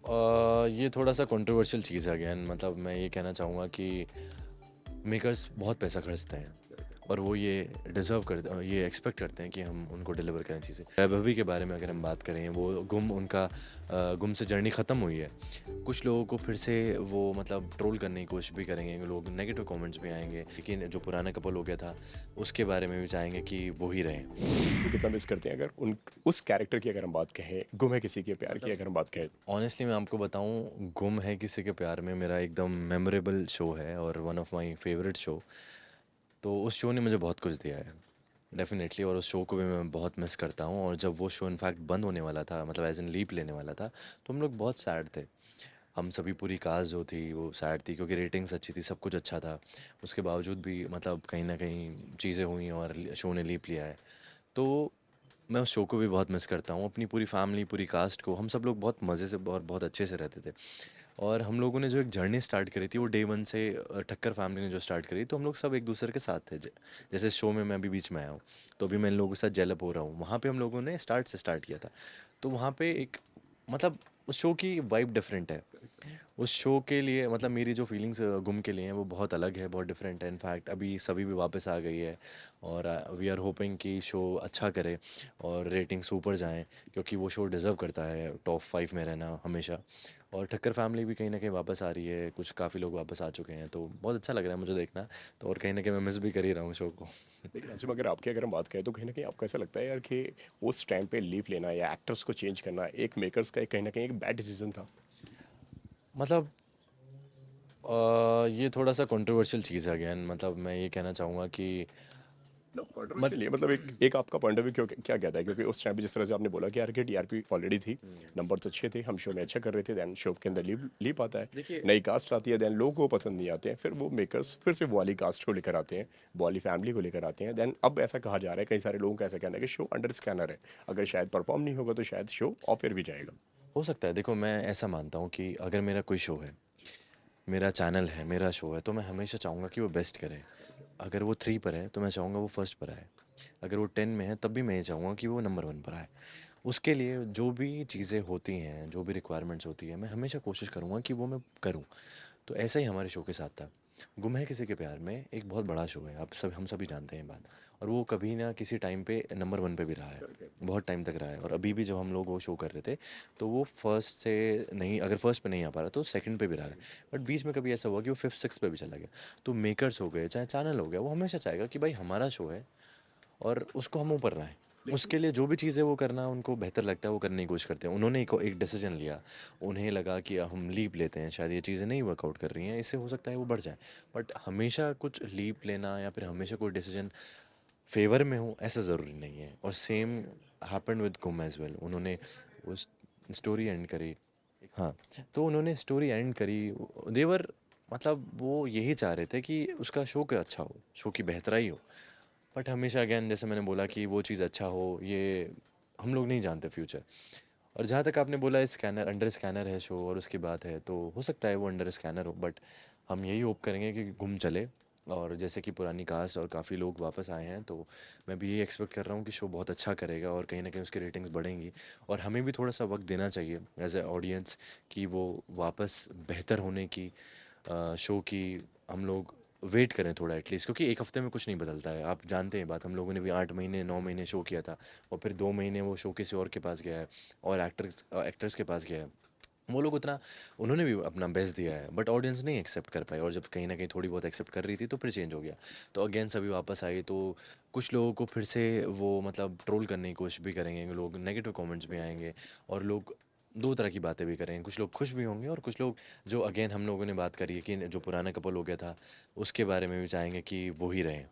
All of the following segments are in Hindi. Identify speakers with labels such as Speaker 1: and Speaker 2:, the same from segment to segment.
Speaker 1: ये थोड़ा-सा कंट्रोवर्शियल चीज़ है अगेन मतलब मैं ये कहना चाहूँगा कि मेकर्स बहुत पैसा खर्चते हैं और वो ये डिज़र्व करते ये एक्सपेक्ट करते हैं कि हम उनको डिलीवर करें चीज़ें। वैभवी के बारे में अगर हम बात करें वो गुम से जर्नी ख़त्म हुई है। कुछ लोगों को फिर से वो मतलब ट्रोल करने की कोशिश भी करेंगे, लोग नेगेटिव कमेंट्स भी आएँगे, लेकिन जो पुराना कपल हो गया था उसके बारे में भी चाहेंगे कि वो ही रहें।
Speaker 2: को कितना मिस करते हैं अगर उन उस कैरेक्टर की अगर हम बात कहें, गुम है किसी के प्यार की
Speaker 1: मतलब
Speaker 2: अगर हम बात कहें?
Speaker 1: ऑनेस्टली मैं आपको बताऊँ, गुम है किसी के प्यार में मेरा एकदम मेमोरेबल शो है और one of my favourite show. तो उस शो ने मुझे बहुत कुछ दिया है डेफ़िनेटली, और उस शो को भी मैं बहुत मिस करता हूँ। और जब वो शो इनफैक्ट बंद होने वाला था, मतलब एज़ इन लीप लेने वाला था, तो हम लोग बहुत सैड थे। हम सभी पूरी कास्ट जो थी वो सैड थी क्योंकि रेटिंग्स अच्छी थी, सब कुछ अच्छा था। उसके बावजूद भी मतलब कहीं न कहीं चीज़ें हुई और शो ने लीप लिया है। तो मैं उस शो को भी बहुत मिस करता हूँ, अपनी पूरी फैमिली, पूरी कास्ट को। हम सब लोग बहुत मज़े से और बहुत अच्छे से रहते थे। और हम लोगों ने जो एक जर्नी स्टार्ट करी थी वो डे वन से ठक्कर फैमिली ने जो स्टार्ट करी, तो हम लोग सब एक दूसरे के साथ थे। जैसे शो में मैं अभी बीच में आया हूँ, तो अभी मैं इन लोगों के साथ जेलअप हो रहा हूँ। वहाँ पे हम लोगों ने स्टार्ट से स्टार्ट किया था। तो वहाँ पे एक मतलब उस शो की वाइब डिफरेंट है। उस शो के लिए मतलब मेरी जो फीलिंग्स गुम के लिए हैं वो बहुत अलग है, बहुत डिफरेंट है। इनफैक्ट अभी सभी भी वापस आ गई है और वी आर होपिंग कि शो अच्छा करे और रेटिंग्स ऊपर जाएँ, क्योंकि वो शो डिज़र्व करता है टॉप 5 में रहना हमेशा। और ठक्कर फैमिली भी कहीं न कहीं वापस आ रही है, कुछ काफ़ी लोग वापस आ चुके हैं, तो बहुत अच्छा लग रहा है मुझे देखना। तो और कहीं न कहीं मैं मिस भी कर ही रहा हूँ शो को।
Speaker 2: लेकिन आसिफ, अगर आपकी अगर हम बात करें तो कहीं ना कहीं आपको ऐसा लगता है यार कि उस टाइम पे लीव लेना या एक्टर्स को चेंज करना एक मेकर्स का कहीं ना कहीं एक बैड डिसीजन था?
Speaker 1: मतलब ये थोड़ा-सा कंट्रोवर्शियल चीज़ है अगेन मतलब मैं ये कहना चाहूँगा कि
Speaker 2: नो,
Speaker 1: मत
Speaker 2: कंट्रोवर्शियल नहीं है, मतलब एक एक आपका पॉइंट ऑफ व्यू क्यों क्या कहता है, क्योंकि उस टाइम पे जिस तरह से आपने बोला कि यार की टीआरपी ऑलरेडी थी, नंबर तो अच्छे थे, हम शो में अच्छा कर रहे थे, देन शो के अंदर लीप लीप आता है,
Speaker 1: देखिए
Speaker 2: नई कास्ट आती है, देन लोगों को पसंद नहीं आते हैं, फिर वो मेकर्स फिर से वो वाली कास्ट को लेकर आते हैं, वो वाली फैमिली को लेकर आते हैं, देन अब ऐसा कहा जा रहा है, कई सारे लोगों का ऐसा कहना है कि शो अंडर स्कैनर है, अगर शायद परफॉर्म नहीं होगा तो शायद शो ऑफ एयर भी जाएगा।
Speaker 1: हो सकता है, देखो मैं ऐसा मानता हूँ कि अगर मेरा कोई शो है, मेरा चैनल है, मेरा शो है, तो मैं हमेशा चाहूँगा कि वो बेस्ट करे। अगर वो 3 पर है, तो मैं चाहूँगा वो फर्स्ट पर आए। अगर वो 10 में है, तब भी मैं ये चाहूँगा कि वो नंबर 1 पर आए। उसके लिए जो भी चीज़ें होती हैं, जो भी रिक्वायरमेंट्स होती है, मैं हमेशा कोशिश करूँगा कि वो मैं करूँ। तो ऐसा ही हमारे शो के साथ था। गुम है किसी के प्यार में एक बहुत बड़ा शो है, आप सब हम सभी जानते हैं ये बात। और वो कभी ना किसी टाइम पे नंबर 1 पे भी रहा है, बहुत टाइम तक रहा है। और अभी भी जब हम लोग वो शो कर रहे थे, तो वो फर्स्ट से नहीं, अगर फर्स्ट पे नहीं आ पा रहा तो सेकंड पे भी रहा है। बट बीच में कभी ऐसा हुआ कि वो 5th 6th पे भी चला गया। तो मेकर्स हो गए, चाहे चैनल हो गया, वो हमेशा चाहेगा कि भाई हमारा शो है और उसको हम ऊपर लाएँ।
Speaker 2: लेकिन
Speaker 1: उसके लिए जो भी चीज़ें वो करना उनको बेहतर लगता है वो करने की कोशिश करते हैं। उन्होंने एक डिसीज़न लिया, उन्हें लगा कि हम लीप लेते हैं, शायद ये चीज़ें नहीं वर्कआउट कर रही हैं, इससे हो सकता है वो बढ़ जाए। बट हमेशा कुछ लीप लेना या फिर हमेशा कोई डिसीज़न फ़ेवर में हो ऐसा ज़रूरी नहीं है। और सेम हैपेंड विद गुम एज़ वेल। उन्होंने वो स्टोरी एंड करी। हाँ, तो उन्होंने स्टोरी एंड करी। देवर मतलब वो यही चाह रहे थे कि उसका शो का अच्छा हो, शो की बेहतराई हो। बट हमेशा अगेन जैसे मैंने बोला कि वो चीज़ अच्छा हो, ये हम लोग नहीं जानते फ्यूचर। और जहाँ तक आपने बोला स्कैनर अंडर स्कैनर है शो और उसकी बात है, तो हो सकता है वो अंडर स्कैनर हो, बट हम यही होप करेंगे कि घूम चले। और जैसे कि पुरानी कास्ट और काफ़ी लोग वापस आए हैं, तो मैं भी यही एक्सपेक्ट कर रहा हूँ कि शो बहुत अच्छा करेगा और कहीं ना कहीं उसकी रेटिंग्स बढ़ेंगी। और हमें भी थोड़ा सा वक्त देना चाहिए एज ए ऑडियंस कि वो वापस बेहतर होने की शो की हम लोग वेट करें थोड़ा एटलीस्ट, क्योंकि एक हफ्ते में कुछ नहीं बदलता है। आप जानते हैं बात, हम लोगों ने भी 8 महीने 9 महीने शो किया था और फिर 2 महीने वो शो किसी और के पास गया है और एक्टर्स के पास गया है। वो लोग उतना उन्होंने भी अपना बेस्ट दिया है बट ऑडियंस नहीं एक्सेप्ट कर पाई, और जब कहीं ना कहीं थोड़ी बहुत एक्सेप्ट कर रही थी तो फिर चेंज हो गया। तो अगेन सभी वापस आए, तो कुछ लोगों को फिर से वो मतलब ट्रोल करने की कोशिश भी करेंगे, लोग नेगेटिव कमेंट्स भी आएंगे और लोग दो तरह की बातें भी करेंगे। कुछ लोग खुश भी होंगे और कुछ लोग जो अगेन हम लोगों ने बात करी है कि जो पुराना कपल हो गया था उसके बारे में भी चाहेंगे कि वो ही रहें।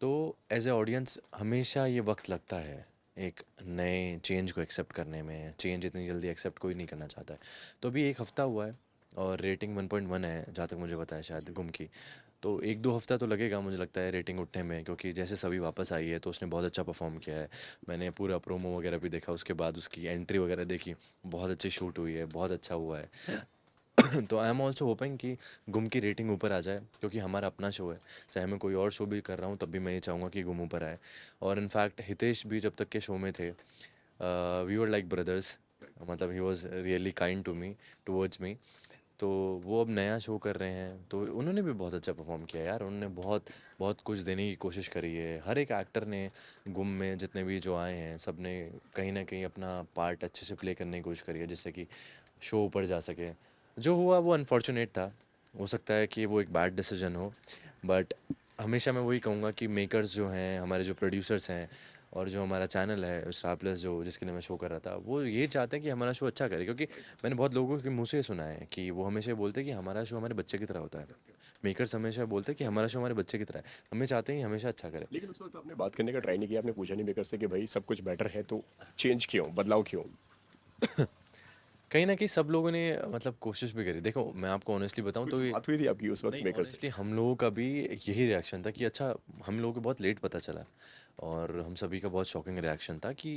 Speaker 1: तो एज ए ऑडियंस हमेशा ये वक्त लगता है एक नए चेंज को एक्सेप्ट करने में। चेंज इतनी जल्दी एक्सेप्ट कोई नहीं करना चाहता है। तो अभी एक हफ़्ता हुआ है और रेटिंग 1.1 है जहाँ तक मुझे पता है, शायद गुम की। तो एक दो हफ्ता तो लगेगा मुझे लगता है रेटिंग उठने में, क्योंकि जैसे सभी वापस आई है तो उसने बहुत अच्छा परफॉर्म किया है। मैंने पूरा प्रोमो वगैरह भी देखा, उसके बाद उसकी एंट्री वगैरह देखी, बहुत अच्छी शूट हुई है, बहुत अच्छा हुआ है। तो आई एम ऑल्सो होपिंग कि गुम की रेटिंग ऊपर आ जाए, क्योंकि हमारा अपना शो है। चाहे मैं कोई और शो भी कर रहा हूँ तब भी मैं ये चाहूँगा कि गुम ऊपर आए। और इनफैक्ट हितेश भी जब तक के शो में थे, वी वर लाइक ब्रदर्स। मतलब he was really kind to me, towards me. तो वो अब नया शो कर रहे हैं, तो उन्होंने भी बहुत अच्छा परफॉर्म किया यार। उन्होंने बहुत बहुत कुछ देने की कोशिश करी है। हर एक एक्टर ने, गुम में जितने भी जो आए हैं, सब ने कहीं ना कहीं अपना पार्ट अच्छे से प्ले करने की कोशिश करी है, जिससे कि शो ऊपर जा सके। जो हुआ वो अनफॉर्चुनेट था। हो सकता है कि वो एक बैड डिसीजन हो, बट हमेशा मैं वही कहूँगा कि मेकर्स जो हैं, हमारे जो प्रोड्यूसर्स हैं, और जो हमारा चैनल है स्टार प्लस, जो जिसके लिए मैं शो कर रहा था, वो ये चाहते हैं कि हमारा शो अच्छा करे। क्योंकि मैंने बहुत लोगों के मुंह से सुना है कि वो हमेशा बोलते हैं कि हमारा शो हमारे बच्चे की तरह होता है। मेकर्स हमेशा बोलते हैं कि हमारा शो हमारे बच्चे की तरह है, हमें चाहते हैं कि हमेशा अच्छा करे।
Speaker 2: लेकिन उस वक्त आपने बात करने का ट्राई नहीं किया, आपने पूछा नहीं मेकर से कि भाई सब कुछ बेटर है तो चेंज क्यों, बदलाव क्यों?
Speaker 1: कहीं न कहीं सब लोगों ने मतलब कोशिश भी करी। देखो, मैं आपको ऑनेस्टली बताऊँ
Speaker 2: कोई
Speaker 1: तो ये,
Speaker 2: बात हुई थी आपकी उस वक्त
Speaker 1: नहीं,
Speaker 2: मेकर से?
Speaker 1: ऑनेस्टली हम लोगों का भी यही रिएक्शन था कि अच्छा, हम लोगों को बहुत लेट पता चला, और हम सभी का बहुत शॉकिंग रिएक्शन था कि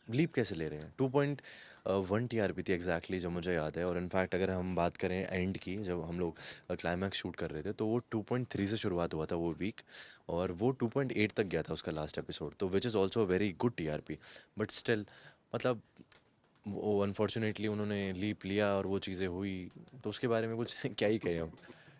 Speaker 1: लीप कैसे ले रहे हैं। 2.1 टीआरपी थी एग्जैक्टली, जो मुझे याद है। और इनफैक्ट अगर हम बात करें एंड की, जब हम लोग क्लाइमैक्स शूट कर रहे थे, तो वो 2.3 से शुरुआत हुआ था वो वीक, और वो 2.8 तक गया था उसका लास्ट एपिसोड, तो which is also a very good TRP. But still, मतलब वो अनफॉर्चुनेटली उन्होंने लीप लिया और वो चीज़ें हुई, तो उसके बारे में कुछ क्या ही कहें हम।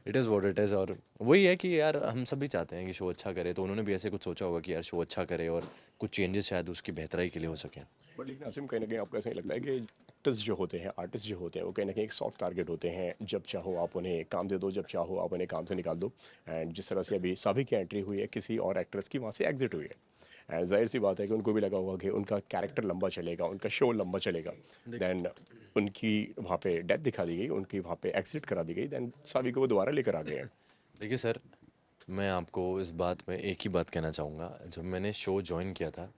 Speaker 1: It is what it is. और वही है कि यार हम सभी चाहते हैं कि शो अच्छा करे, तो उन्होंने भी ऐसे कुछ सोचा होगा कि यार शो अच्छा करे और कुछ चेंजेस शायद उसकी बेहतराई के लिए हो सकें।
Speaker 2: बट लेकिन आसिम, कहीं ना कहीं आपको ऐसा नहीं लगता है कि आर्टिस्ट जो होते हैं, वो कहीं ना कहीं एक सॉफ्ट टारगेट होते हैं? जब चाहो आप उन्हें काम दे दो, जब चाहो आप उन्हें काम से निकाल दो। एंड जिस तरह से अभी साबिक की एंट्री हुई है, किसी और एक्ट्रेस की वहाँ से एग्जिट हुई है, एंड जाहिर सी बात है कि उनको भी लगा होगा कि उनका कैरेक्टर लंबा चलेगा, उनका शो लंबा चलेगा।
Speaker 1: देखिए,
Speaker 2: देन उनकी वहाँ पे डेथ दिखा दी गई, उनकी वहाँ पे एग्जिट करा दी गई, देन साबिक को वो दोबारा लेकर आ गए हैं।
Speaker 1: देखिए सर, मैं आपको इस बात में एक ही बात कहना चाहूँगा। जब मैंने शो ज्वाइन किया था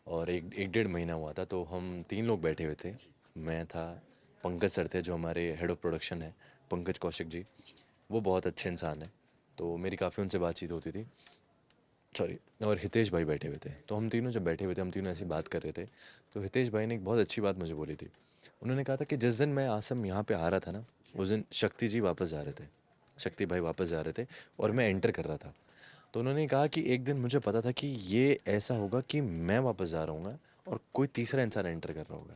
Speaker 1: और एक एक डेढ़ महीना हुआ था, तो हम 3 लोग बैठे हुए थे। मैं था, पंकज सर थे जो हमारे हेड ऑफ़ प्रोडक्शन हैं, पंकज कौशिक जी। वो बहुत अच्छे इंसान हैं, तो मेरी काफ़ी उनसे बातचीत होती थी। सॉरी। और हितेश भाई बैठे हुए थे, तो हम तीनों जब बैठे हुए थे, हम तीनों ऐसी बात कर रहे थे, तो हितेश भाई ने एक बहुत अच्छी बात मुझे बोली थी। उन्होंने कहा था कि जिस दिन मैं आसम यहाँ पे आ रहा था ना, उस दिन शक्ति जी वापस जा रहे थे, शक्ति भाई वापस जा रहे थे, और मैं एंटर कर रहा था। तो उन्होंने कहा कि एक दिन मुझे पता था कि ये ऐसा होगा कि मैं वापस जा रहा हूँ और कोई तीसरा इंसान एंटर कर रहा होगा।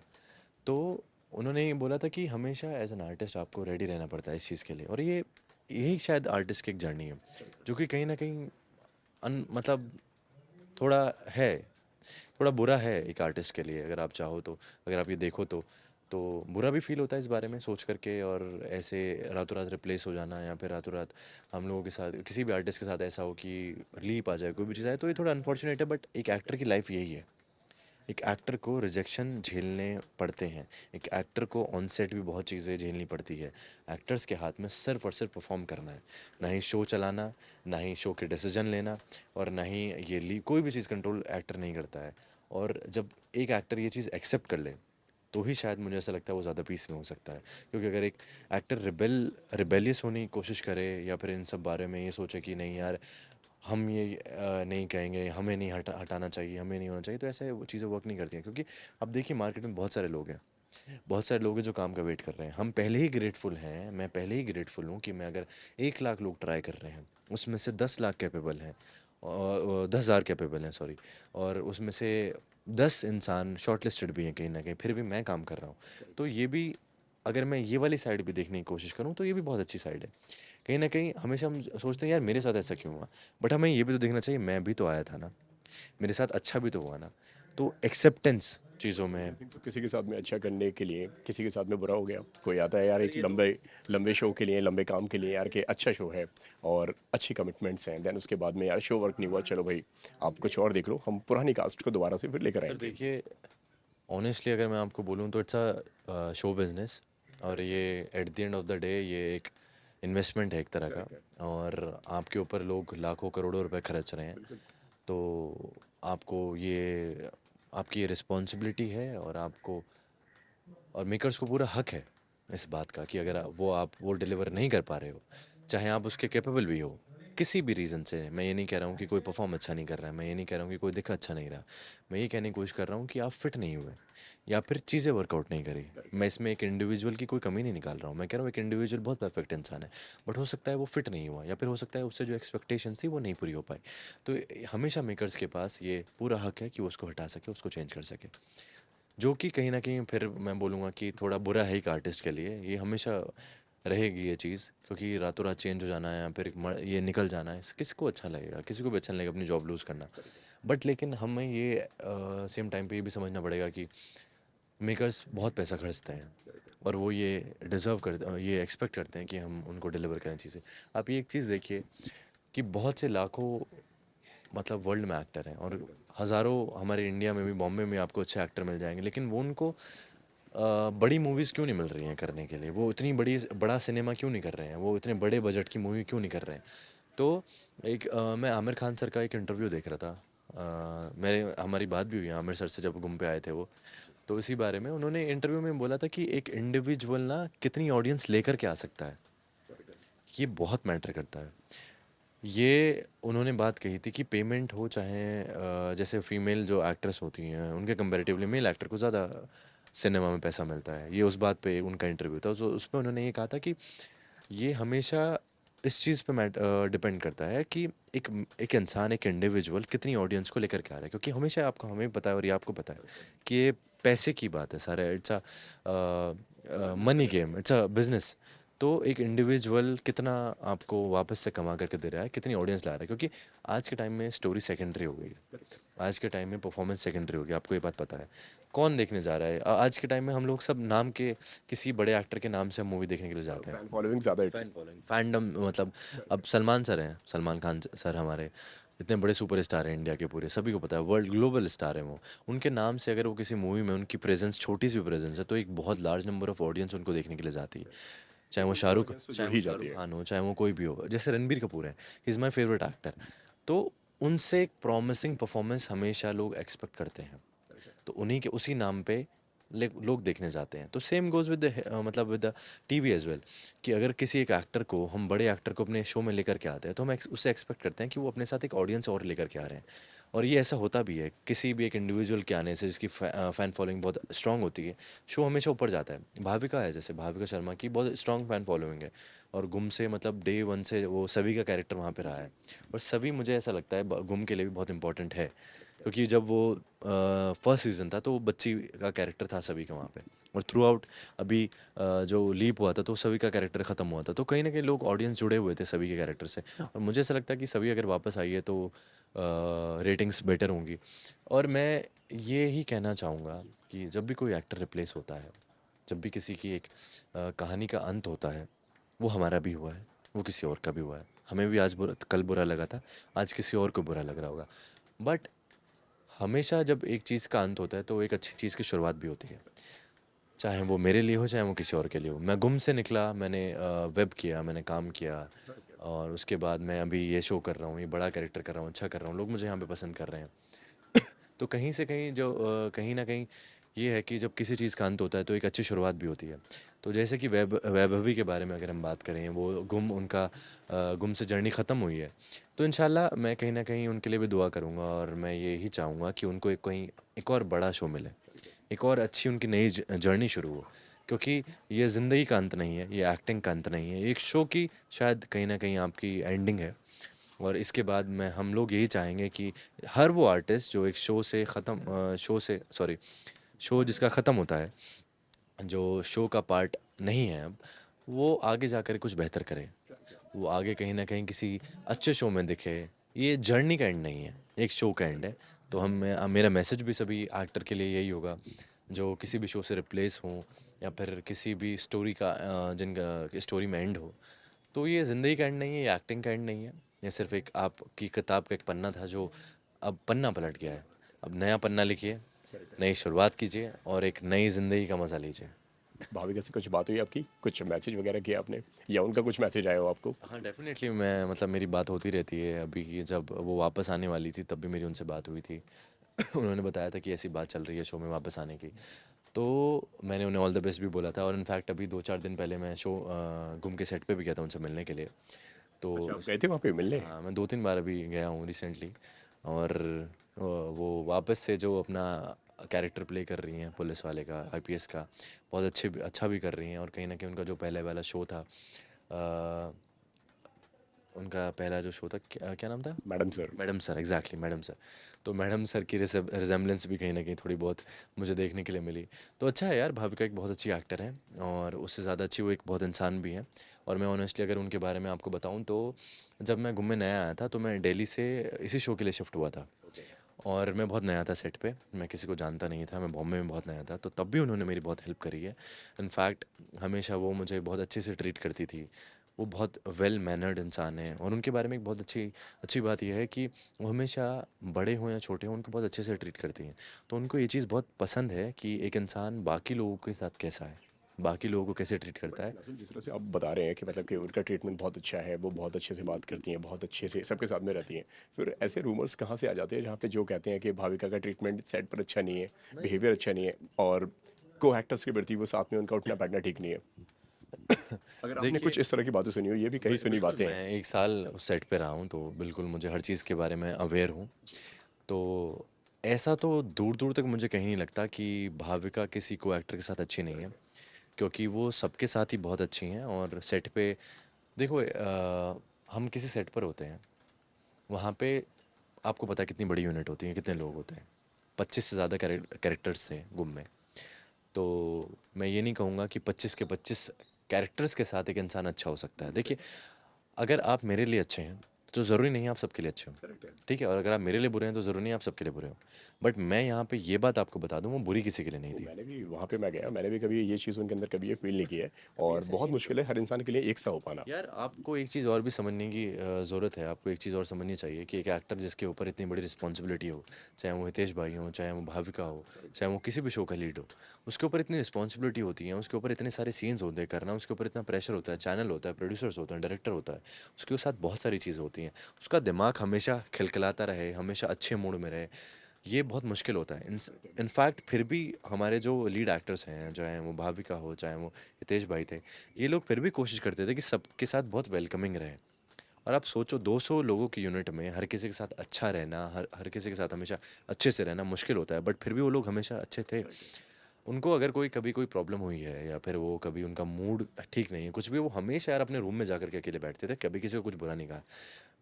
Speaker 1: तो उन्होंने ये बोला था कि हमेशा एज एन आर्टिस्ट आपको रेडी रहना पड़ता है इस चीज़ के लिए, और ये यही शायद आर्टिस्ट की एक जर्नी है, जो कि कहीं ना कहीं मतलब थोड़ा है, थोड़ा बुरा है एक आर्टिस्ट के लिए, अगर आप चाहो तो। अगर आप ये देखो तो बुरा भी फील होता है इस बारे में सोच करके, और ऐसे रातों रात रिप्लेस हो जाना, या फिर रातों रात हम लोगों के साथ, किसी भी आर्टिस्ट के साथ ऐसा हो कि लीप आ जाए, कोई भी चीज़ आए, तो ये थोड़ा अनफॉर्चुनेट है। बट एक एक्टर की लाइफ यही है, एक एक्टर को रिजेक्शन झेलने पड़ते हैं, एक एक्टर को ऑन सेट भी बहुत चीज़ें झेलनी पड़ती है। एक्टर्स के हाथ में सिर्फ और सिर्फ परफॉर्म करना है, ना ही शो चलाना, ना ही शो के डिसीजन लेना, और ना ही ये ली कोई भी चीज़ कंट्रोल एक्टर नहीं करता है। और जब एक एक्टर ये चीज़ एक्सेप्ट कर ले, तो ही शायद मुझे ऐसा लगता है वो ज़्यादा पीस में हो सकता है। क्योंकि अगर एक एक्टर रिबेलियस होने की कोशिश करे, या फिर इन सब बारे में ये सोचे कि नहीं यार, हम ये नहीं कहेंगे, हमें नहीं हटाना चाहिए, हमें नहीं होना चाहिए, तो ऐसे वो चीज़ें वर्क नहीं करती हैं। क्योंकि अब देखिए, मार्केट में बहुत सारे लोग हैं, बहुत सारे लोग हैं जो काम का वेट कर रहे हैं। हम पहले ही ग्रेटफुल हैं, मैं पहले ही ग्रेटफुल हूँ कि मैं, अगर 1 लाख लोग ट्राई कर रहे हैं, उसमें से 10 लाख कैपेबल हैं, और 10 हज़ार कैपेबल हैं, सॉरी, और उसमें से 10 इंसान शॉर्ट लिस्टेड भी हैं कहीं ना कहीं, फिर भी मैं काम कर रहा हूँ। तो ये भी, अगर मैं ये वाली साइड भी देखने की कोशिश करूँ, तो ये भी बहुत अच्छी साइड है। कहीं न कहीं हमेशा हम सोचते हैं यार मेरे साथ ऐसा क्यों हुआ? बट हमें ये भी तो देखना चाहिए, मैं भी तो आया था ना, मेरे साथ अच्छा भी तो हुआ ना। तो एक्सेप्टेंस चीज़ों
Speaker 2: डू
Speaker 1: में।
Speaker 2: यू थिंक तो किसी के साथ में अच्छा करने के लिए किसी के साथ में बुरा हो गया? कोई आता है यार
Speaker 1: सर
Speaker 2: एक
Speaker 1: ये तो,
Speaker 2: लंबे लंबे शो के लिए, लंबे काम के लिए, यार कि अच्छा शो है और अच्छी कमिटमेंट्स हैं, देन उसके बाद में यार शो वर्क नहीं हुआ, चलो भाई आप कुछ और देख लो, हम पुरानी कास्ट को दोबारा से फिर लेकर
Speaker 1: सर
Speaker 2: आएंगे।
Speaker 1: देखिए, ऑनेस्टली अगर मैं आपको बोलूँ तो इट्स अ शो बिज़नेस, और ये at the end of the day ये एक इन्वेस्टमेंट है एक तरह का, और आपके ऊपर लोग लाखों करोड़ों रुपए खर्च रहे हैं। तो आपको ये, आपकी ये रिस्पॉन्सिबिलिटी है, और आपको, और मेकर्स को पूरा हक है इस बात का कि अगर आप वो डिलीवर नहीं कर पा रहे हो, चाहे आप उसके कैपेबल भी हो, किसी भी रीज़न से। मैं ये नहीं कह रहा हूँ कि कोई परफॉर्म अच्छा नहीं कर रहा है, मैं ये नहीं कह रहा हूँ कि कोई दिखा अच्छा नहीं रहा, मैं ये कहने की कोशिश कर रहा हूँ कि आप फिट नहीं हुए, या फिर चीज़ें वर्कआउट नहीं करी। मैं इसमें एक इंडिविजुअल की कोई कमी नहीं निकाल रहा हूँ, मैं कह रहा हूँ एक इंडिविजुअल बहुत परफेक्ट इंसान है, बट हो सकता है वो फिट नहीं हुआ, या फिर हो सकता है उससे जो एक्सपेक्टेशंस थी वो नहीं पूरी हो पाई। तो हमेशा मेकर्स के पास ये पूरा हक है कि वो उसको हटा सके, उसको चेंज कर सके। जो कि कहीं न कहीं फिर मैं बोलूँगा कि थोड़ा बुरा है एक आर्टिस्ट के लिए। ये हमेशा रहेगी ये चीज़, क्योंकि रातों-रात चेंज हो जाना है या फिर ये निकल जाना है, किसको अच्छा लगेगा? किसी को भी अच्छा नहीं लगेगा अपनी जॉब लूज़ करना। बट लेकिन हमें ये सेम टाइम पे ये भी समझना पड़ेगा कि मेकर्स बहुत पैसा खर्चते हैं और वो ये ये एक्सपेक्ट करते हैं कि हम उनको डिलीवर करें चीज़ें। आप ये एक चीज़ देखिए कि बहुत से लाखों मतलब वर्ल्ड में एक्टर हैं और हज़ारों हमारे इंडिया में भी, बॉम्बे में आपको अच्छे एक्टर मिल जाएँगे, लेकिन वो उनको बड़ी मूवीज़ क्यों नहीं मिल रही हैं करने के लिए? वो इतनी बड़ा सिनेमा क्यों नहीं कर रहे हैं? वो इतने बड़े बजट की मूवी क्यों नहीं कर रहे हैं? तो मैं आमिर खान सर का एक इंटरव्यू देख रहा था। मेरे हमारी बात भी हुई आमिर सर से जब घूम पे आए थे वो। तो इसी बारे में उन्होंने इंटरव्यू में बोला था कि एक इंडिविजुअल ना कितनी ऑडियंस लेकर के आ सकता है, ये बहुत मैटर करता है। ये उन्होंने बात कही थी कि पेमेंट हो चाहे जैसे फीमेल जो एक्ट्रेस होती हैं उनके कंपैरेटिवली मेल एक्टर को ज़्यादा सिनेमा में पैसा मिलता है। ये उस बात पे उनका इंटरव्यू था। जो उसमें उन्होंने ये कहा था कि ये हमेशा इस चीज़ पे डिपेंड करता है कि एक इंसान, एक इंडिविजुअल कितनी ऑडियंस को लेकर के आ रहा है, क्योंकि हमेशा आपको, हमें पता है और ये आपको पता है कि ये पैसे की बात है सारा। It's a money game, it's a business. तो एक इंडिविजुअल कितना आपको वापस से कमा करके दे रहा है, कितनी ऑडियंस ला रहा है, क्योंकि आज के टाइम में स्टोरी सेकेंडरी हो गई है। आज के टाइम में परफॉर्मेंस सेकेंडरी हो गया, आपको ये बात पता है। कौन देखने जा रहा है आज के टाइम में? हम लोग सब नाम के, किसी बड़े एक्टर के नाम से हम मूवी देखने के लिए जाते हैं।
Speaker 2: फैन फॉलोइंग ज़्यादा
Speaker 1: फैन
Speaker 2: इट्स।
Speaker 1: फॉलोइंग, फैंडम, मतलब अब सलमान सर हैं, सलमान खान सर हमारे इतने बड़े सुपरस्टार हैं इंडिया के पूरे, सभी को पता है, वर्ल्ड ग्लोबल स्टार हैं वो। उनके नाम से अगर वो किसी मूवी में उनकी प्रेजेंस, छोटी सी भी प्रेजेंस है, तो एक बहुत लार्ज नंबर ऑफ ऑडियंस उनको देखने के लिए जाती है। चाहे वो
Speaker 2: उनकी
Speaker 1: शाहरुख
Speaker 2: ऑडियंस तो
Speaker 1: चाहे
Speaker 2: जुड़
Speaker 1: वो
Speaker 2: ही जाती
Speaker 1: शाहरुख
Speaker 2: है।
Speaker 1: खान हो, चाहे वो कोई भी हो, जैसे रणबीर कपूर है, he is my favourite actor. तो उनसे एक प्रॉमिसिंग परफॉर्मेंस हमेशा लोग एक्सपेक्ट करते हैं, तो उन्हीं के उसी नाम पे लोग देखने जाते हैं। तो सेम गोज़ विद मतलब with the TV as well, कि अगर किसी एक एक्टर को, हम बड़े एक्टर को अपने शो में लेकर के आते हैं, तो हम उससे एक्सपेक्ट करते हैं कि वो अपने साथ एक ऑडियंस और लेकर के आ रहे हैं। और ये ऐसा होता भी है, किसी भी एक इंडिविजुअल के आने से जिसकी फ़ैन फॉलोइंग बहुत स्ट्रांग होती है, शो हमेशा ऊपर जाता है। भाविका है, जैसे भाविका शर्मा की बहुत स्ट्रांग फ़ैन फॉलोइंग है, और गुम से मतलब डे वन से वो सभी का कैरेक्टर वहाँ पे रहा है। और सभी, मुझे ऐसा लगता है, गुम के लिए भी बहुत इंपॉर्टेंट है, क्योंकि जब वो फर्स्ट सीज़न था तो वो बच्ची का कैरेक्टर था सभी का वहाँ पे, और थ्रू आउट अभी जो लीप हुआ था तो सभी का कैरेक्टर ख़त्म हुआ था, तो कहीं ना कहीं लोग, ऑडियंस जुड़े हुए थे सभी के कैरेक्टर से। और मुझे ऐसा लगता है कि सभी अगर वापस आई है तो रेटिंग्स बेटर होंगी। और मैं ये ही कहना चाहूँगा कि जब भी कोई एक्टर रिप्लेस होता है, जब भी किसी की एक कहानी का अंत होता है, वो हमारा भी हुआ है, वो किसी और का भी हुआ है। हमें भी आज कल बुरा लगा था, आज किसी और को बुरा लग रहा होगा। बट हमेशा जब एक चीज़ का अंत होता है तो एक अच्छी चीज़ की शुरुआत भी होती है, चाहे वो मेरे लिए हो, चाहे वो किसी और के लिए हो। मैं गुम से निकला, मैंने वेब किया, मैंने काम किया, और उसके बाद मैं अभी ये शो कर रहा हूँ, ये बड़ा कैरेक्टर कर रहा हूँ, अच्छा कर रहा हूँ, लोग मुझे यहाँ पे पसंद कर रहे हैं। तो कहीं से कहीं जो कहीं ना कहीं ये है कि जब किसी चीज़ का अंत होता है तो एक अच्छी शुरुआत भी होती है। तो जैसे कि वैभवी के बारे में अगर हम बात करें, वो गुम, उनका गुम से जर्नी ख़त्म हुई है, तो इंशाल्लाह मैं कहीं ना कहीं उनके लिए भी दुआ करूँगा, और मैं ये ही चाहूँगा कि उनको एक कहीं एक और बड़ा शो मिले, एक और अच्छी उनकी नई जर्नी शुरू हो, क्योंकि ये ज़िंदगी का अंत नहीं है, ये एक्टिंग का अंत नहीं है, एक शो की शायद कहीं ना कहीं आपकी एंडिंग है। और इसके बाद मैं हम लोग यही चाहेंगे कि हर वो आर्टिस्ट जो एक शो से ख़त्म, शो से सॉरी, शो जिसका ख़त्म होता है, जो शो का पार्ट नहीं है अब, वो आगे जाकर कुछ बेहतर करे, वो आगे कहीं ना कहीं किसी अच्छे शो में दिखे। ये जर्नी का एंड नहीं है, एक शो का एंड है। तो मेरा मैसेज भी सभी एक्टर के लिए यही होगा जो किसी भी शो से रिप्लेस हों, या फिर किसी भी स्टोरी का जिनका स्टोरी में एंड हो, तो ये ज़िंदगी का एंड नहीं है, ये एक्टिंग का एंड नहीं है। ये सिर्फ एक आपकी किताब का एक पन्ना था जो अब पन्ना पलट गया है। अब नया पन्ना लिखिए, नई शुरुआत कीजिए, और एक नई ज़िंदगी का मज़ा लीजिए।
Speaker 2: भाविका से कुछ बात हुई आपकी, कुछ मैसेज वगैरह किया आपने, या उनका कुछ मैसेज आया हो आपको?
Speaker 1: हाँ, डेफ़िनेटली, मैं मतलब मेरी बात होती रहती है। अभी ये जब वो वापस आने वाली थी तब भी मेरी उनसे बात हुई थी। उन्होंने बताया था कि ऐसी बात चल रही है शो में वापस आने की। तो मैंने उन्हें ऑल द बेस्ट भी बोला था, और इनफैक्ट अभी 2-4 दिन पहले मैं गुम के सेट पे भी गया था उनसे मिलने के लिए।
Speaker 2: अच्छा,
Speaker 1: तो
Speaker 2: आप गए थे वहाँ पे मिलने?
Speaker 1: हाँ, मैं 2-3 बार अभी गया हूँ रिसेंटली। और वो वापस से जो अपना कैरेक्टर प्ले कर रही हैं पुलिस वाले का, आईपीएस का, बहुत अच्छा भी कर रही हैं। और कहीं न कहीं उनका जो पहले वाला शो था, उनका पहला जो शो था क्या नाम था?
Speaker 2: Madam sir.
Speaker 1: Madam sir, exactly madam sir. तो मैडम सर की रिजेम्बलेंस भी कहीं ना कहीं थोड़ी बहुत मुझे देखने के लिए मिली। तो अच्छा है यार, भाविका एक बहुत अच्छी एक्टर है, और उससे ज़्यादा अच्छी वो एक बहुत इंसान भी है। और मैं ऑनेस्टली अगर उनके बारे में आपको बताऊं तो जब मैं घूमने नया आया था तो मैं दिल्ली से इसी शो के लिए शिफ्ट हुआ था, और मैं बहुत नया था सेट पे, मैं किसी को जानता नहीं था, मैं बॉम्बे में बहुत नया था, तो तब भी उन्होंने मेरी बहुत हेल्प करी है। इनफैक्ट हमेशा वो मुझे बहुत अच्छे से ट्रीट करती थी। वो बहुत वेल मैनर्ड इंसान है, और उनके बारे में एक बहुत अच्छी अच्छी बात यह है कि वो हमेशा बड़े हों या छोटे हों उनको बहुत अच्छे से ट्रीट करती हैं। तो उनको ये चीज़ बहुत पसंद है कि एक इंसान बाकी लोगों के साथ कैसा है, बाकी लोगों को कैसे ट्रीट करता है।
Speaker 2: नाज़िम, जिस तरह से आप बता रहे हैं कि मतलब कि उनका ट्रीटमेंट बहुत अच्छा है, वो बहुत अच्छे से बात करती हैं, बहुत अच्छे से सबके साथ में रहती हैं। फिर ऐसे रूमर्स कहाँ से आ जाते हैं जहाँ पे जो कहते हैं कि भाविका का ट्रीटमेंट सेट पर अच्छा नहीं है,
Speaker 1: नहीं,
Speaker 2: बिहेवियर अच्छा नहीं है, और को एक्टर्स के प्रति वो साथ में उनका उठना बैठना ठीक नहीं है। अगर आपने
Speaker 1: देखिए,
Speaker 2: कुछ इस तरह की बातें सुनी हो, ये भी कहीं सुनी
Speaker 1: बिल्कुल
Speaker 2: बातें हैं।
Speaker 1: मैं एक साल उस सेट पे रहा हूँ, तो बिल्कुल मुझे हर चीज़ के बारे में अवेयर हूँ। तो ऐसा तो दूर दूर तक मुझे कहीं नहीं लगता कि भाविका किसी को एक्टर के साथ अच्छी नहीं है, क्योंकि वो सबके साथ ही बहुत अच्छी हैं। और सेट पे देखो, हम किसी सेट पर होते हैं, वहाँ पे आपको पता है कितनी बड़ी यूनिट होती है, कितने लोग होते हैं, 25 से ज़्यादा कैरेक्टर्स थे गुम में। तो मैं ये नहीं कहूँगा कि 25 के 25 कैरेक्टर्स के साथ एक इंसान अच्छा हो सकता है। देखिए, अगर आप मेरे लिए अच्छे हैं तो ज़रूरी नहीं है आप सबके लिए अच्छे हो,
Speaker 2: करेक्ट है।
Speaker 1: ठीक है? और अगर आप मेरे लिए बुरे हैं तो ज़रूरी नहीं है आप सबके लिए बुरे हो। बट मैं यहाँ पे ये बात आपको बता दूँ, वो बुरी किसी के लिए नहीं
Speaker 2: वो
Speaker 1: थी।
Speaker 2: मैंने भी वहाँ पे मैं गया, मैंने भी कभी ये चीज़ उनके अंदर कभी ये फ़ील नहीं की है, और बहुत मुश्किल है हर इंसान के लिए एक सा हो पाना।
Speaker 1: यार आपको एक चीज़ और भी समझने की ज़रूरत है, आपको एक चीज़ और समझनी चाहिए कि एक एक्टर जिसके ऊपर इतनी बड़ी रिस्पॉन्सिबिलिटी हो, चाहे वो हितेश भाई हो, चाहे वो भाविका हो, चाहे वो किसी भी शो का लीड हो, उसके ऊपर इतनी रिस्पॉन्सिबिलिटी होती है, उसके ऊपर इतने सारे सीन्स होते हैं करना, उसके ऊपर इतना प्रेशर होता है, चैनल होता है, प्रोड्यूसर्स होते हैं, डायरेक्टर होता है, उसके साथ बहुत सारी चीज़ें होती हैं। उसका दिमाग हमेशा खिलखिलाता रहे, हमेशा अच्छे मूड में रहे, ये बहुत मुश्किल होता है। इनफैक्ट फिर भी हमारे जो लीड एक्टर्स हैं, चाहे वो भाविका हो, चाहे वो हितेश भाई थे, ये लोग फिर भी कोशिश करते थे कि सबके साथ बहुत वेलकमिंग रहे। और आप सोचो 200 लोगों की यूनिट में हर किसी के साथ अच्छा रहना, हर हर किसी के साथ हमेशा अच्छे से रहना मुश्किल होता है, बट फिर भी वो लोग हमेशा अच्छे थे। उनको अगर कोई कभी कोई प्रॉब्लम हुई है, या फिर वो कभी उनका मूड ठीक नहीं है, कुछ भी, वो हमेशा यार अपने रूम में जा के अकेले बैठते थे, कभी किसी को कुछ बुरा नहीं कहा।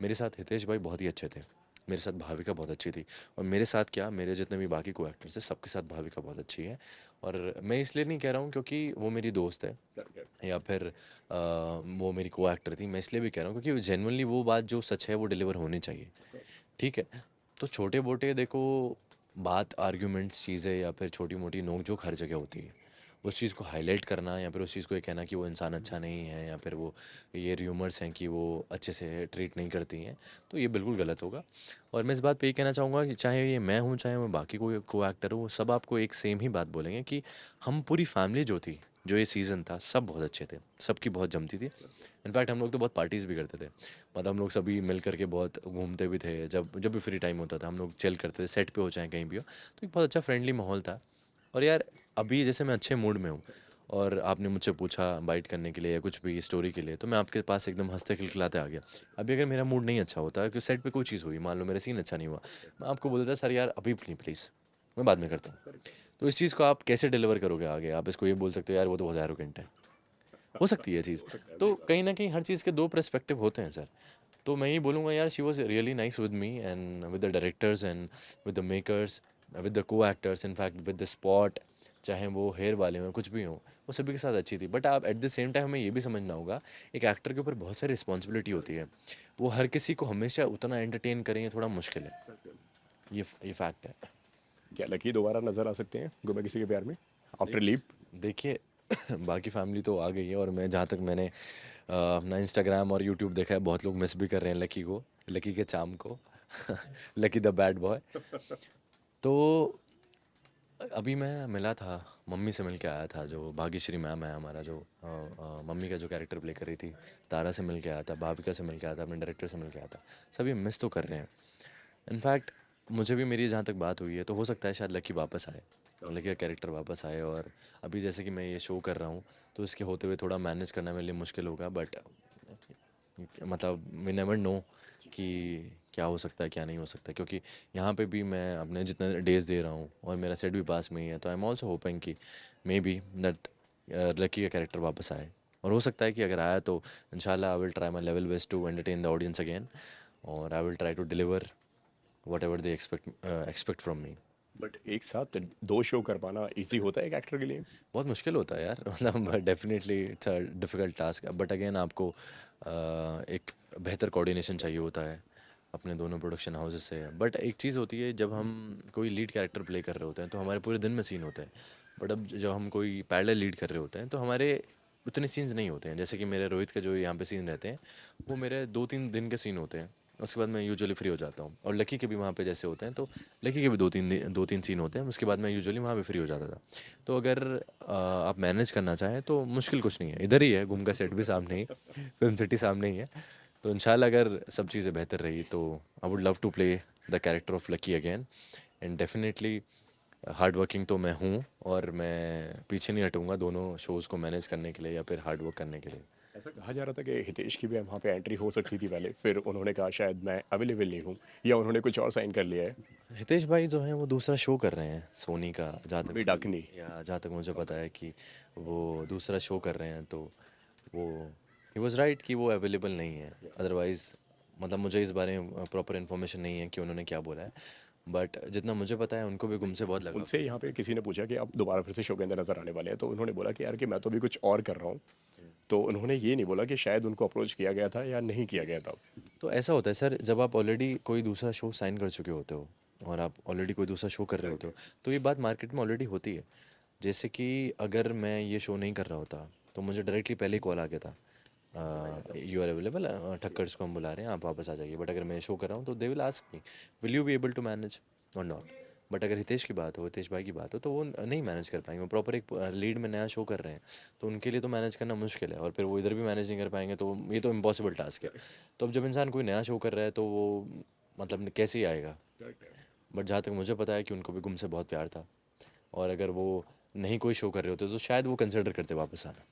Speaker 1: मेरे साथ हितेश भाई बहुत ही अच्छे थे, मेरे साथ भाविका बहुत अच्छी थी, और मेरे साथ क्या, मेरे जितने भी बाकी को एक्टर्स हैं सबके साथ भाविका बहुत अच्छी है। और मैं इसलिए नहीं कह रहा हूँ क्योंकि वो मेरी दोस्त है, या फिर वो मेरी को एक्टर थी, मैं इसलिए भी कह रहा हूँ क्योंकि जेनुअनली वो बात जो सच है वो डिलीवर होनी चाहिए, ठीक है? तो छोटे मोटे देखो, बात आर्ग्यूमेंट्स चीज़ें या फिर छोटी मोटी नोक झोंक हर जगह होती है। उस चीज़ को हाईलाइट करना, या फिर उस चीज़ को ये कहना कि वो इंसान अच्छा नहीं है, या फिर वो ये र्यूमर्स हैं कि वो अच्छे से ट्रीट नहीं करती हैं, तो ये बिल्कुल गलत होगा। और मैं इस बात पे ये कहना चाहूँगा कि चाहे ये मैं हूँ, चाहे मैं बाकी कोई को एक्टर हूँ, वो सब आपको एक सेम ही बात बोलेंगे कि हम पूरी फैमिली जो थी, जो ये सीज़न था, सब बहुत अच्छे थे, सबकी बहुत जमती थी। इनफैक्ट हम लोग तो बहुत पार्टीज़ भी करते थे, मतलब हम लोग सभी मिल करके बहुत घूमते भी थे, जब जब भी फ्री टाइम होता था हम लोग चिल करते थे, सेट पे हो चाहे कहीं भी हो। तो एक बहुत अच्छा फ्रेंडली माहौल था। और यार, अभी जैसे मैं अच्छे मूड में हूँ, और आपने मुझसे पूछा बाइट करने के लिए या कुछ भी स्टोरी के लिए, तो मैं आपके पास एकदम हंसते खिलखिलाते आ गया। अभी अगर मेरा मूड नहीं अच्छा होता, कि सेट पे कोई चीज़ हुई, मान लो मेरा सीन अच्छा नहीं हुआ, मैं आपको बोल देता सर यार अभी नहीं प्लीज़, मैं बाद में करता हूँ। तो इस चीज़ को आप कैसे डिलीवर करोगे आगे? आप इसको ये बोल सकते हो यार वो तो बहुत एरोगेंट है, हो सकती है ये चीज़।
Speaker 2: हो सकता है,
Speaker 1: तो
Speaker 2: सही बात
Speaker 1: कहीं
Speaker 2: है।
Speaker 1: ना कहीं हर चीज़ के दो पर्सपेक्टिव होते हैं सर। तो मैं ये बोलूँगा यार, she was really nice with me and with the directors and with the makers, with the co actors, in fact with the spot, चाहे वो हेयर वाले हों कुछ भी हों, वो सभी के साथ अच्छी थी। बट आप एट द सेम टाइम हमें ये भी समझना होगा, एक एक्टर के ऊपर बहुत सारी रिस्पॉन्सिबिलिटी होती है, वो हर किसी को हमेशा उतना एंटरटेन करें ये थोड़ा मुश्किल है, ये फैक्ट है।
Speaker 2: क्या लकी दोबारा नजर आ सकते हैं गुमे किसी के प्यार में आफ्टर
Speaker 1: देख
Speaker 2: लीप?
Speaker 1: देखिए, बाकी फैमिली तो आ गई है, और मैं जहाँ तक मैंने अपना इंस्टाग्राम और यूट्यूब देखा है, बहुत लोग मिस भी कर रहे हैं लकी को, लकी के चाम को, लकी द बैड बॉय। तो अभी मैं मिला था, मम्मी से मिल के आया था, जो भाग्यश्री मैम है हमारा, जो मम्मी का जो कैरेक्टर प्ले करी थी, तारा से मिल के आया था, भाविका से मिल के आया था, अपने डायरेक्टर से मिल के आया था। सभी मिस तो कर रहे हैं। इनफैक्ट मुझे भी, मेरी जहाँ तक बात हुई है, तो हो सकता है शायद लकी वापस आए, लकी का कैरेक्टर वापस आए। और अभी जैसे कि मैं ये शो कर रहा हूँ, तो इसके होते हुए थोड़ा मैनेज करना मेरे लिए मुश्किल होगा, बट मतलब वी नेवर नो कि क्या हो सकता है क्या नहीं हो सकता, क्योंकि यहाँ पे भी मैं अपने जितने डेज़ दे रहा हूँ और मेरा सेट भी पास में ही है, तो आई एम ऑल्सो होपिंग कि मे बी दैट लकी का कैरेक्टर वापस आए। और हो सकता है कि अगर आया तो इंशाल्लाह I will try my level best to entertain the audience again, और I will try to deliver whatever they expect from me.
Speaker 2: But एक साथ 2 शो कर पाना ईज़ी होता है एक एक्टर के लिए?
Speaker 1: बहुत मुश्किल होता है यार मतलब definitely it's a difficult task, but again आपको एक बेहतर कोऑर्डिनेशन चाहिए होता है अपने दोनों प्रोडक्शन हाउसेस से। बट एक चीज़ होती है, जब हम कोई लीड कैरेक्टर प्ले कर रहे होते हैं तो हमारे पूरे दिन में सीन होते हैं, बट अब जब हम कोई पैरेलल लीड कर रहे होते हैं तो हमारे उतने सीन्स नहीं होते हैं। जैसे कि मेरे रोहित के जो यहाँ पे सीन रहते हैं वो मेरे 2-3 दिन के सीन होते हैं, उसके बाद मैं यूजुअली फ्री हो जाता हूँ। और लकी के भी वहाँ पे जैसे होते हैं तो लकी के भी 2-3 सीन होते हैं, उसके बाद मैं यूजुअली वहाँ पे फ्री हो जाता था। तो अगर आप मैनेज करना चाहें तो मुश्किल कुछ नहीं है, इधर ही है, घूम का सेट भी सामने ही, फिल्म सिटी सामने ही है। तो इंशाल्लाह अगर सब चीज़ें बेहतर रही तो I would love to play the character of Lucky again. And definitely hard working तो मैं हूँ, और मैं पीछे नहीं हटूंगा दोनों शोज़ को मैनेज करने के लिए या फिर हार्ड वर्क करने के लिए।
Speaker 2: ऐसा कहा जा रहा था कि हितेश की भी वहाँ पे एंट्री हो सकती थी पहले, फिर उन्होंने कहा शायद मैं अवेलेबल नहीं हूँ, या उन्होंने कुछ और साइन कर लिया है।
Speaker 1: हितेश भाई जो हैं वो दूसरा शो कर रहे हैं सोनी का, जहाँ तक
Speaker 2: अभी डाकनी।
Speaker 1: जहाँ तक मुझे पता है कि वो दूसरा शो कर रहे हैं, तो वो ही वॉज राइट कि वो अवेलेबल नहीं है। अदरवाइज़ मतलब मुझे इस बारे में प्रॉपर इन्फॉर्मेशन नहीं है कि उन्होंने क्या बोला है, बट जितना मुझे पता है उनको भी गुम से बहुत लगाव
Speaker 2: उनसे
Speaker 1: है।
Speaker 2: यहाँ पे किसी ने पूछा कि आप दोबारा फिर से शो के अंदर नजर आने वाले हैं, तो उन्होंने बोला कि यार कि मैं तो अभी कुछ और कर रहा हूँ। तो उन्होंने ये नहीं बोला कि शायद उनको अप्रोच किया गया था या नहीं किया गया था।
Speaker 1: तो ऐसा होता है सर, जब आप ऑलरेडी कोई दूसरा शो साइन कर चुके होते हो और आप ऑलरेडी कोई दूसरा शो कर रहे होते हो, तो ये बात मार्केट में ऑलरेडी होती है। जैसे कि अगर मैं ये शो नहीं कर रहा होता तो मुझे डायरेक्टली पहले ही कॉल आ गया था, यू आर अवेलेबल, ठक्कर्स को हम बुला रहे हैं, आप वापस आ जाइए। बट अगर मैं शो कर रहा हूँ तो they will ask me will you be able to manage और नॉट। बट अगर हितेश की बात हो, हितेश भाई की बात हो, तो वो नहीं मैनेज कर पाएंगे। वो प्रॉपर एक लीड में नया शो कर रहे हैं, तो उनके लिए तो मैनेज करना मुश्किल है, और फिर वो इधर भी मैनेज नहीं कर पाएंगे, तो ये तो इम्पॉसिबल टास्क है। तो अब जब इंसान कोई नया शो कर रहा है तो वो मतलब कैसे ही आएगा। बट जहाँ तक मुझे पता है कि उनको भी गुम से बहुत प्यार था, और अगर वो नहीं कोई शो कर रहे होते तो शायद वो कंसिडर करते वापस आना।